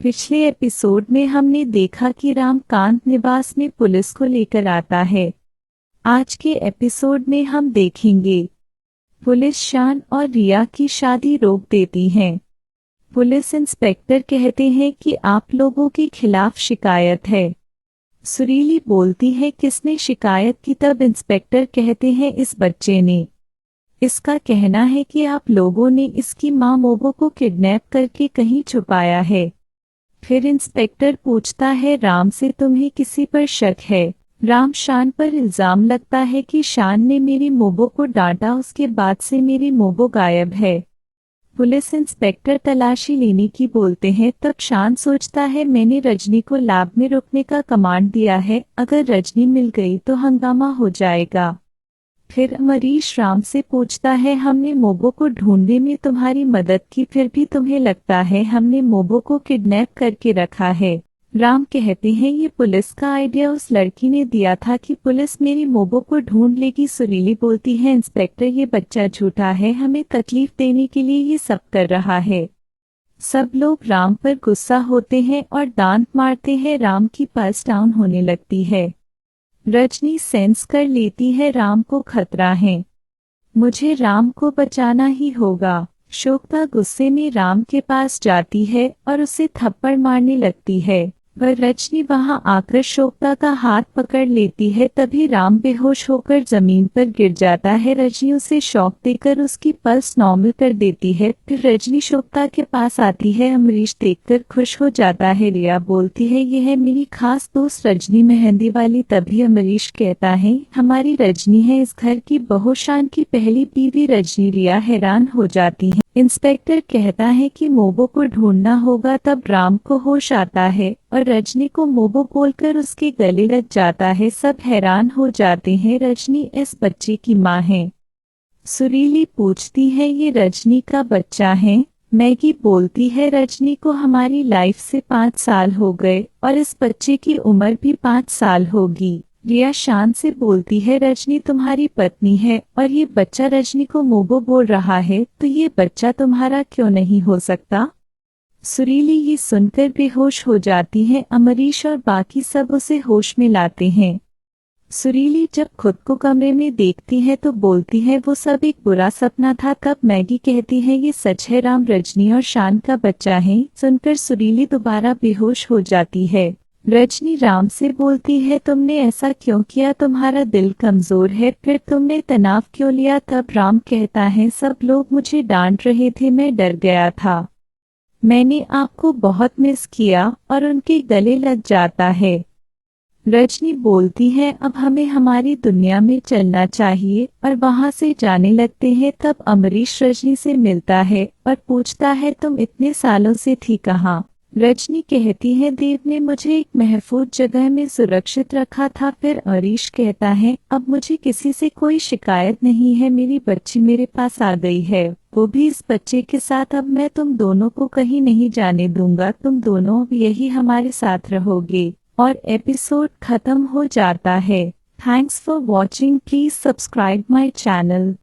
पिछले एपिसोड में हमने देखा कि राम कांत निवास में पुलिस को लेकर आता है। आज के एपिसोड में हम देखेंगे पुलिस शान और रिया की शादी रोक देती है। पुलिस इंस्पेक्टर कहते हैं कि आप लोगों के खिलाफ शिकायत है। सुरीली बोलती है किसने शिकायत की, तब इंस्पेक्टर कहते हैं इस बच्चे ने। इसका कहना है कि आप लोगों ने इसकी मां मोबो को किडनैप करके कहीं छुपाया है। फिर इंस्पेक्टर पूछता है राम से, तुम्हें किसी पर शक है? राम शान पर इल्जाम लगता है कि शान ने मेरी मोबो को डांटा, उसके बाद से मेरी मोबो गायब है। पुलिस इंस्पेक्टर तलाशी लेने की बोलते हैं, तब शान सोचता है मैंने रजनी को लैब में रुकने का कमांड दिया है, अगर रजनी मिल गई तो हंगामा हो जाएगा। फिर अमरीश राम से पूछता है हमने मोबो को ढूंढने में तुम्हारी मदद की, फिर भी तुम्हें लगता है हमने मोबो को किडनैप करके रखा है? राम कहते हैं ये पुलिस का आइडिया उस लड़की ने दिया था कि पुलिस मेरी मोबो को ढूंढ लेगी। सुरीली बोलती है इंस्पेक्टर ये बच्चा झूठा है, हमें तकलीफ देने के लिए ये सब कर रहा है। सब लोग राम पर गुस्सा होते हैं और दांत मारते हैं। राम की पल्स डाउन होने लगती है। रजनी सेंस कर लेती है राम को खतरा है, मुझे राम को बचाना ही होगा। शोक्ता गुस्से में राम के पास जाती है और उसे थप्पड़ मारने लगती है, पर रजनी वहां आकर शोक्ता का हाथ पकड़ लेती है। तभी राम बेहोश होकर जमीन पर गिर जाता है। रजनी उसे शॉक देकर उसकी पल्स नॉर्मल कर देती है। फिर रजनी शोक्ता के पास आती है। अमरीश देखकर खुश हो जाता है। रिया बोलती है ये है मेरी खास दोस्त रजनी मेहंदी वाली। तभी अमरीश कहता है हमारी रजनी है इस घर की बहू, शान की पहली बीवी रजनी। रिया हैरान हो जाती है। इंस्पेक्टर कहता है कि मोबो को ढूंढना होगा। तब राम को होश आता है और रजनी को मोबो बोलकर उसके गले लग जाता है। सब हैरान हो जाते हैं, रजनी इस बच्चे की मां है। सुरीली पूछती है ये रजनी का बच्चा है? मैगी बोलती है रजनी को हमारी लाइफ से 5 साल हो गए और इस बच्चे की उम्र भी 5 साल होगी। रिया शान से बोलती है रजनी तुम्हारी पत्नी है और ये बच्चा रजनी को मोबो बोल रहा है, तो ये बच्चा तुम्हारा क्यों नहीं हो सकता? सुरीली ये सुनकर बेहोश हो जाती है। अमरीश और बाकी सब उसे होश में लाते हैं। सुरीली जब खुद को कमरे में देखती है तो बोलती है वो सब एक बुरा सपना था। तब मैगी कहती है ये सच है, राम रजनी और शान का बच्चा है। सुनकर सुरीली दोबारा बेहोश हो जाती है। रजनी राम से बोलती है तुमने ऐसा क्यों किया, तुम्हारा दिल कमजोर है, फिर तुमने तनाव क्यों लिया? तब राम कहता है सब लोग मुझे डांट रहे थे, मैं डर गया था, मैंने आपको बहुत मिस किया, और उनके गले लग जाता है। रजनी बोलती है अब हमें हमारी दुनिया में चलना चाहिए और वहां से जाने लगते हैं। तब अमरीश रजनी से मिलता है और पूछता है तुम इतने सालों से थी कहाँ? रजनी कहती है देव ने मुझे एक महफूज जगह में सुरक्षित रखा था। फिर अमरीश कहता है अब मुझे किसी से कोई शिकायत नहीं है, मेरी बच्ची मेरे पास आ गई है, वो भी इस बच्चे के साथ। अब मैं तुम दोनों को कहीं नहीं जाने दूंगा, तुम दोनों यही हमारे साथ रहोगे। और एपिसोड खत्म हो जाता है। Thanks for watching, please subscribe my channel.